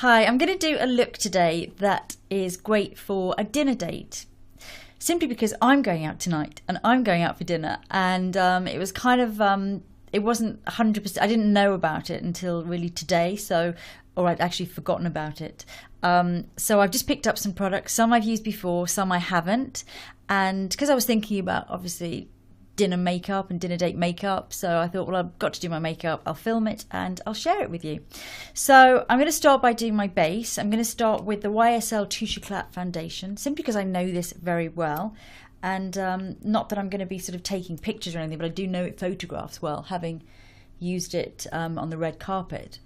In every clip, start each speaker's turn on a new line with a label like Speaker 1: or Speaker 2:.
Speaker 1: Hi, I'm going to do a look today that is great for a dinner date. Simply because I'm going out tonight and I'm going out for dinner, and it was kind of, it wasn't 100%, I didn't know about it until really today, or I'd actually forgotten about it. So I've just picked up some products, some I've used before, some I haven't, and because I was thinking about obviously dinner makeup and dinner date makeup, so I thought, well, I've got to do my makeup, I'll film it and I'll share it with you. So I'm going to start by doing my base. I'm going to start with the YSL Touche Éclat foundation, simply because I know this very well, and not that I'm going to be sort of taking pictures or anything, but I do know it photographs well, having used it on the red carpet.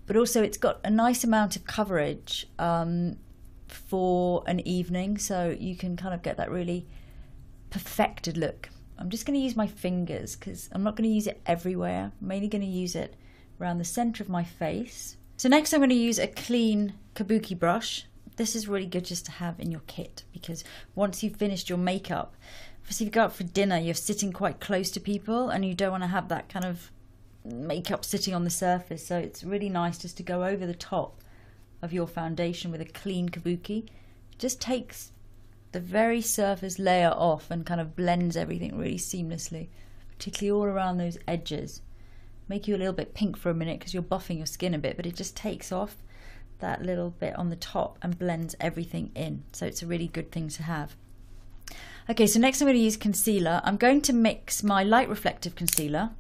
Speaker 1: But also it's got a nice amount of coverage for an evening, so you can kind of get that really perfected look. I'm just going to use my fingers because I'm not going to use it everywhere. I'm mainly going to use it around the center of my face. So next I'm going to use a clean kabuki brush. This is really good just to have in your kit, because once you've finished your makeup, obviously if you go out for dinner, you're sitting quite close to people and you don't want to have that kind of makeup sitting on the surface. So it's really nice just to go over the top of your foundation with a clean kabuki. It just takes the very surface layer off and kind of blends everything really seamlessly, particularly all around those edges. Make you a little bit pink for a minute because you're buffing your skin a bit, but it just takes off that little bit on the top and blends everything in. So it's a really good thing to have. Okay, so next I'm going to use concealer. I'm going to mix my light reflective concealer,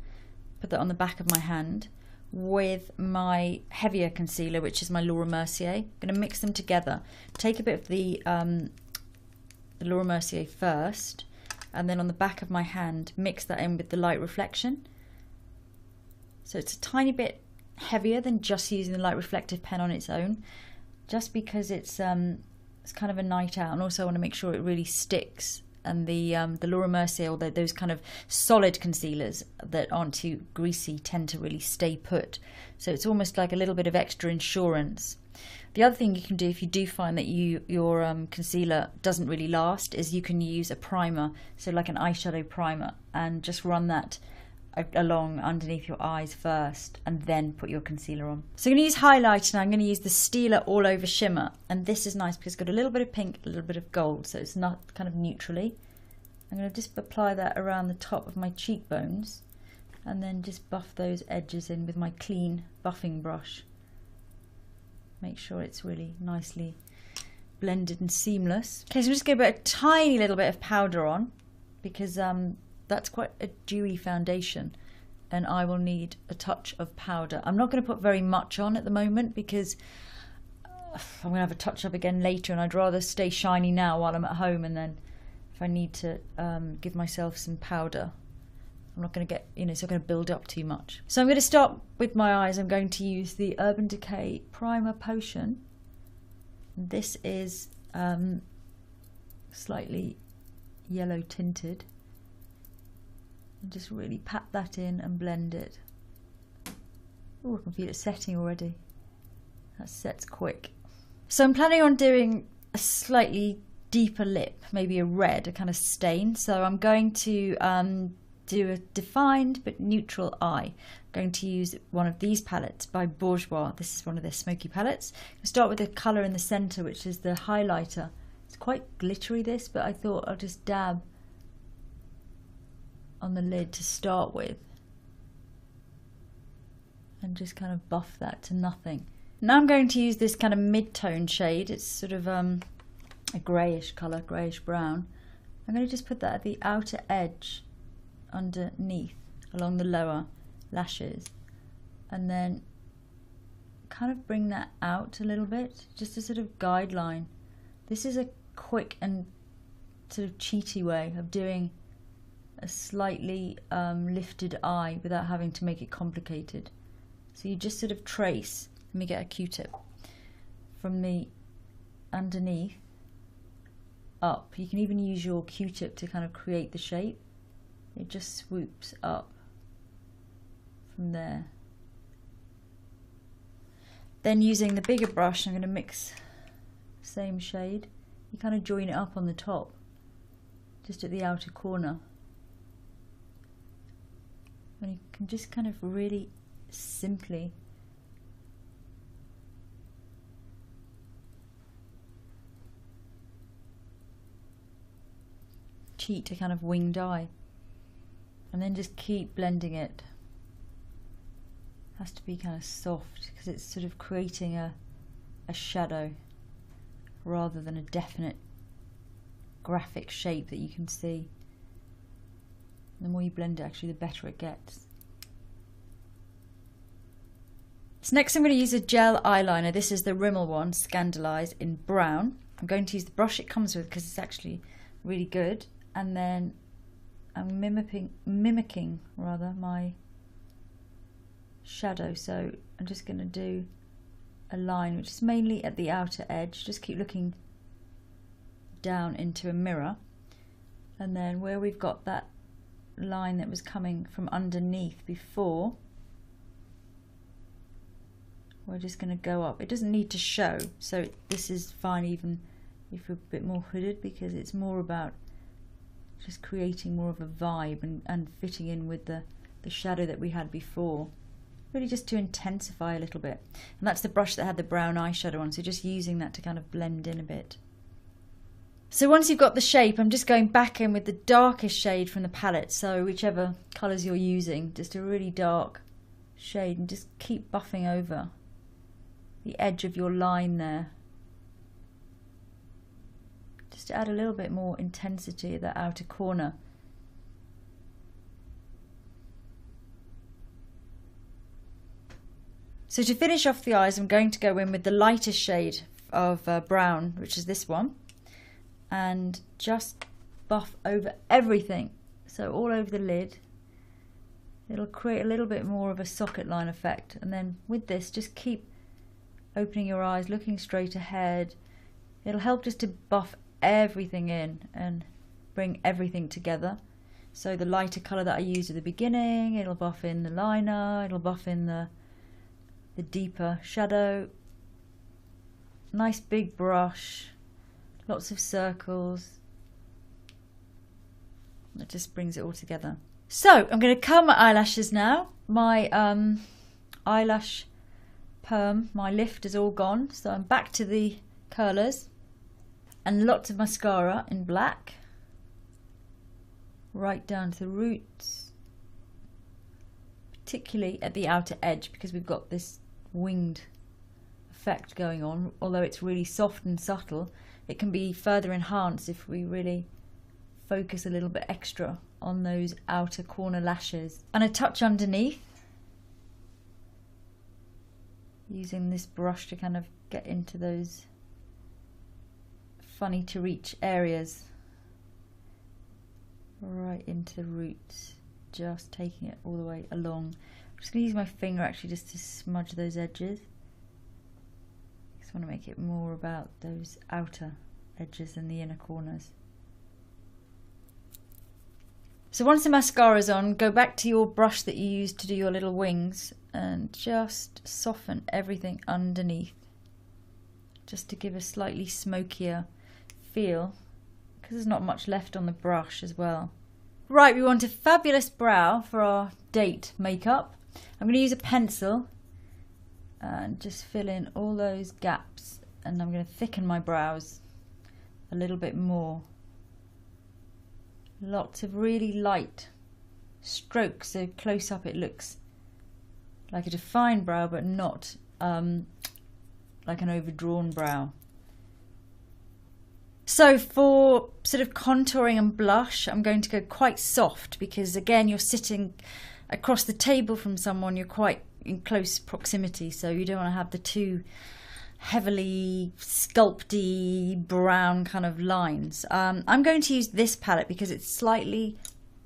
Speaker 1: put that on the back of my hand, with my heavier concealer, which is my Laura Mercier. I'm going to mix them together. Take a bit of the Laura Mercier first, and then on the back of my hand mix that in with the light reflection. So it's a tiny bit heavier than just using the light reflective pen on its own, just because it's kind of a night out, and also I want to make sure it really sticks. And the Laura Mercier, or those kind of solid concealers that aren't too greasy, tend to really stay put. So it's almost like a little bit of extra insurance. The other thing you can do if you do find that your concealer doesn't really last is you can use a primer, so like an eyeshadow primer, and just run that along underneath your eyes first and then put your concealer on. So I'm going to use highlight, and I'm going to use the Stila All Over Shimmer, and this is nice because it's got a little bit of pink, a little bit of gold, so it's not kind of neutrally. I'm going to just apply that around the top of my cheekbones and then just buff those edges in with my clean buffing brush. Make sure it's really nicely blended and seamless. Okay, so I'm just going to put a tiny little bit of powder on, because that's quite a dewy foundation and I will need a touch of powder. I'm not going to put very much on at the moment because I'm going to have a touch up again later, and I'd rather stay shiny now while I'm at home, and then if I need to give myself some powder, I'm not going to get, it's not going to build up too much. So I'm going to start with my eyes. I'm going to use the Urban Decay Primer Potion. This is slightly yellow tinted. And just really pat that in and blend it. Oh, I can feel it setting already. That sets quick. So I'm planning on doing a slightly deeper lip, maybe a red, a kind of stain. So I'm going to do a defined but neutral eye. I'm going to use one of these palettes by Bourjois. This is one of their smoky palettes. I'll start with the colour in the centre, which is the highlighter. It's quite glittery, this, but I thought I'll just dab on the lid to start with and just kind of buff that to nothing. Now I'm going to use this kind of mid-tone shade. It's sort of a greyish colour, greyish brown. I'm going to just put that at the outer edge underneath along the lower lashes, and then kind of bring that out a little bit, just a sort of guideline. This is a quick and sort of cheaty way of doing a slightly lifted eye without having to make it complicated. So you just sort of trace, let me get a Q-tip, from the underneath up. You can even use your Q-tip to kind of create the shape. It just swoops up from there. Then using the bigger brush, I'm going to mix the same shade. You kind of join it up on the top, just at the outer corner. And you can just kind of really simply cheat a kind of winged eye. And then just keep blending it. Has to be kind of soft because it's sort of creating a shadow rather than a definite graphic shape that you can see. The more you blend it, actually, the better it gets. So next I'm going to use a gel eyeliner. This is the Rimmel one, Scandalise, in brown. I'm going to use the brush it comes with because it's actually really good. And then I'm mimicking my shadow. So I'm just going to do a line which is mainly at the outer edge. Just keep looking down into a mirror. And then where we've got that line that was coming from underneath before, we're just going to go up. It doesn't need to show, so this is fine even if we're a bit more hooded, because it's more about just creating more of a vibe and fitting in with the shadow that we had before, really just to intensify a little bit. And that's the brush that had the brown eyeshadow on, so just using that to kind of blend in a bit. So once you've got the shape, I'm just going back in with the darkest shade from the palette, so whichever colours you're using, just a really dark shade, and just keep buffing over the edge of your line there, just to add a little bit more intensity at that outer corner. So to finish off the eyes, I'm going to go in with the lighter shade of brown, which is this one, and just buff over everything, so all over the lid. It'll create a little bit more of a socket line effect, and then with this just keep opening your eyes, looking straight ahead. It'll help just to buff everything in and bring everything together. So the lighter colour that I used at the beginning, it'll buff in the liner, it'll buff in the deeper shadow. Nice big brush, lots of circles. That just brings it all together. So I'm going to curl my eyelashes now. My eyelash perm, my lift is all gone, so I'm back to the curlers and lots of mascara in black right down to the roots, particularly at the outer edge, because we've got this winged effect going on. Although it's really soft and subtle, it can be further enhanced if we really focus a little bit extra on those outer corner lashes. And a touch underneath, using this brush to kind of get into those funny to reach areas, right into the roots, just taking it all the way along. I'm just going to use my finger actually just to smudge those edges. Just want to make it more about those outer edges than the inner corners. So once the mascara's on, go back to your brush that you used to do your little wings and just soften everything underneath, just to give a slightly smokier feel, because there's not much left on the brush as well. Right, we want a fabulous brow for our date makeup. I'm going to use a pencil and just fill in all those gaps, and I'm going to thicken my brows a little bit more. Lots of really light strokes, so close up it looks like a defined brow, but not like an overdrawn brow. So for sort of contouring and blush, I'm going to go quite soft, because again, you're sitting across the table from someone, you're quite in close proximity, so you don't want to have the too heavily sculpty brown kind of lines. I'm going to use this palette because it's slightly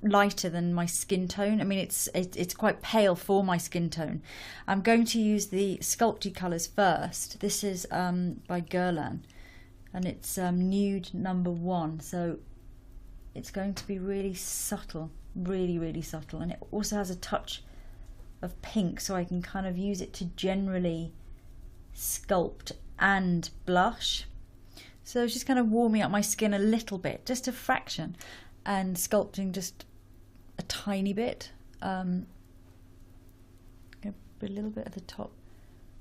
Speaker 1: lighter than my skin tone. I mean, it's quite pale for my skin tone. I'm going to use the sculpty colours first. This is by Guerlain, and it's nude number 1, so it's going to be really subtle, really subtle, and it also has a touch of pink, so I can kind of use it to generally sculpt and blush. So it's just kind of warming up my skin a little bit, just a fraction, and sculpting just a tiny bit, a little bit at the top.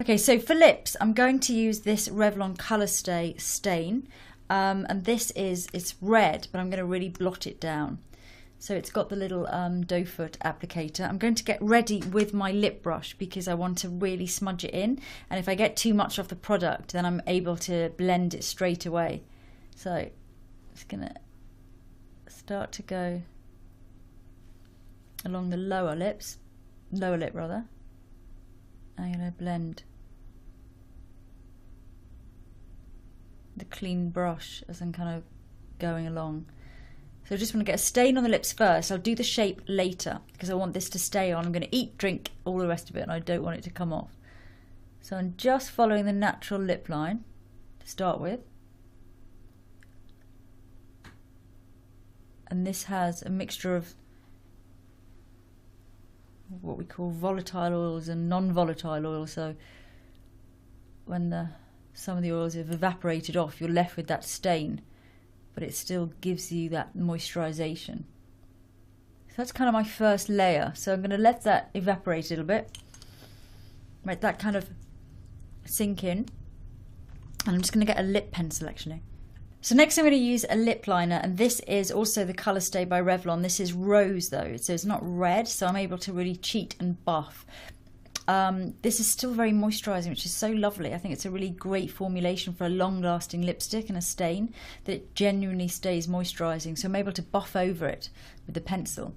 Speaker 1: Okay, so for lips, I'm going to use this Revlon Colour Stay Stain. And this is, it's red, but I'm going to really blot it down. So it's got the little doe foot applicator. I'm going to get ready with my lip brush because I want to really smudge it in. And if I get too much of the product, then I'm able to blend it straight away. So it's going to start to go along the lower lip rather. I'm going to blend the clean brush as I'm kind of going along. So I just want to get a stain on the lips first. I'll do the shape later because I want this to stay on. I'm going to eat, drink, all the rest of it, and I don't want it to come off. So I'm just following the natural lip line to start with. And this has a mixture of what we call volatile oils and non-volatile oils. So when some of the oils have evaporated off, you're left with that stain, but it still gives you that moisturization. So that's kind of my first layer. So I'm going to let that evaporate a little bit, let that kind of sink in. And I'm just going to get a lip pencil actually. So next I'm going to use a lip liner, and this is also the Colour Stay by Revlon. This is rose though, so it's not red, so I'm able to really cheat and buff. This is still very moisturising, which is so lovely. I think it's a really great formulation for a long-lasting lipstick and a stain that it genuinely stays moisturising. So I'm able to buff over it with the pencil.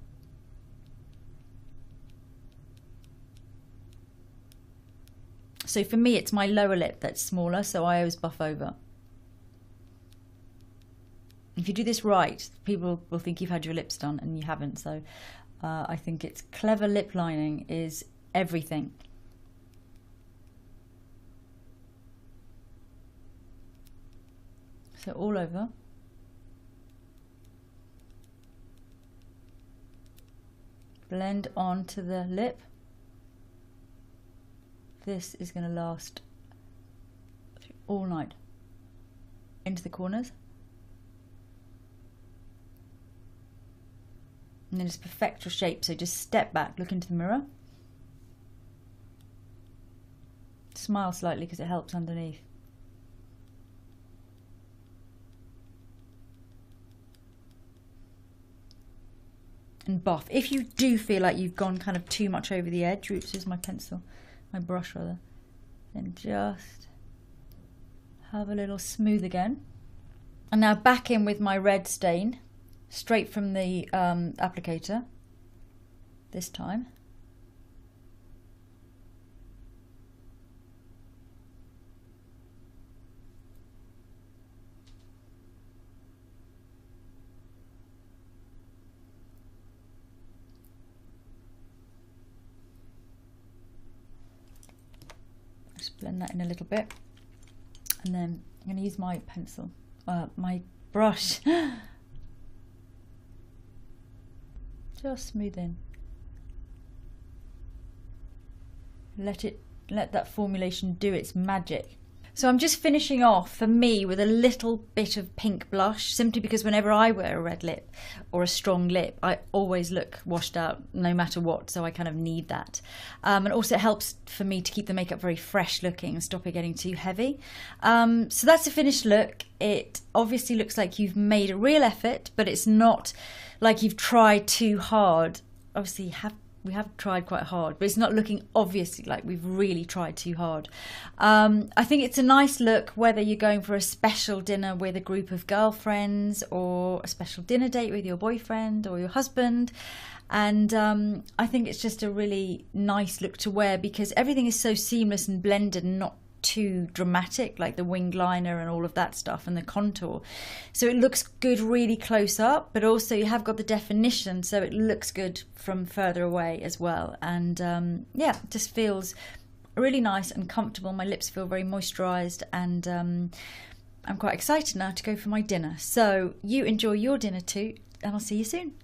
Speaker 1: So for me, it's my lower lip that's smaller, so I always buff over. If you do this right, people will think you've had your lips done, and you haven't. So I think it's clever lip lining is everything. So all over. Blend onto the lip. This is going to last all night. Into the corners. And then just perfect your shape. So just step back, look into the mirror. Smile slightly because it helps underneath. And buff. If you do feel like you've gone kind of too much over the edge, oops, here's my pencil, my brush rather, then just have a little smooth again. And now back in with my red stain, straight from the applicator this time. Just blend that in a little bit, and then I'm going to use my pencil, my brush. Just smooth in. Let that formulation do its magic. So I'm just finishing off, for me, with a little bit of pink blush, simply because whenever I wear a red lip or a strong lip, I always look washed out no matter what, so I kind of need that. And also it helps for me to keep the makeup very fresh looking and stop it getting too heavy. So that's the finished look. It obviously looks like you've made a real effort, but it's not like you've tried too hard. Obviously we have tried quite hard, but it's not looking obviously like we've really tried too hard. I think it's a nice look whether you're going for a special dinner with a group of girlfriends or a special dinner date with your boyfriend or your husband. And I think it's just a really nice look to wear because everything is so seamless and blended and not too dramatic, like the winged liner and all of that stuff and the contour. So it looks good really close up, but also you have got the definition, so it looks good from further away as well. And yeah, it just feels really nice and comfortable. My lips feel very moisturized, and I'm quite excited now to go for my dinner. So you enjoy your dinner too, and I'll see you soon.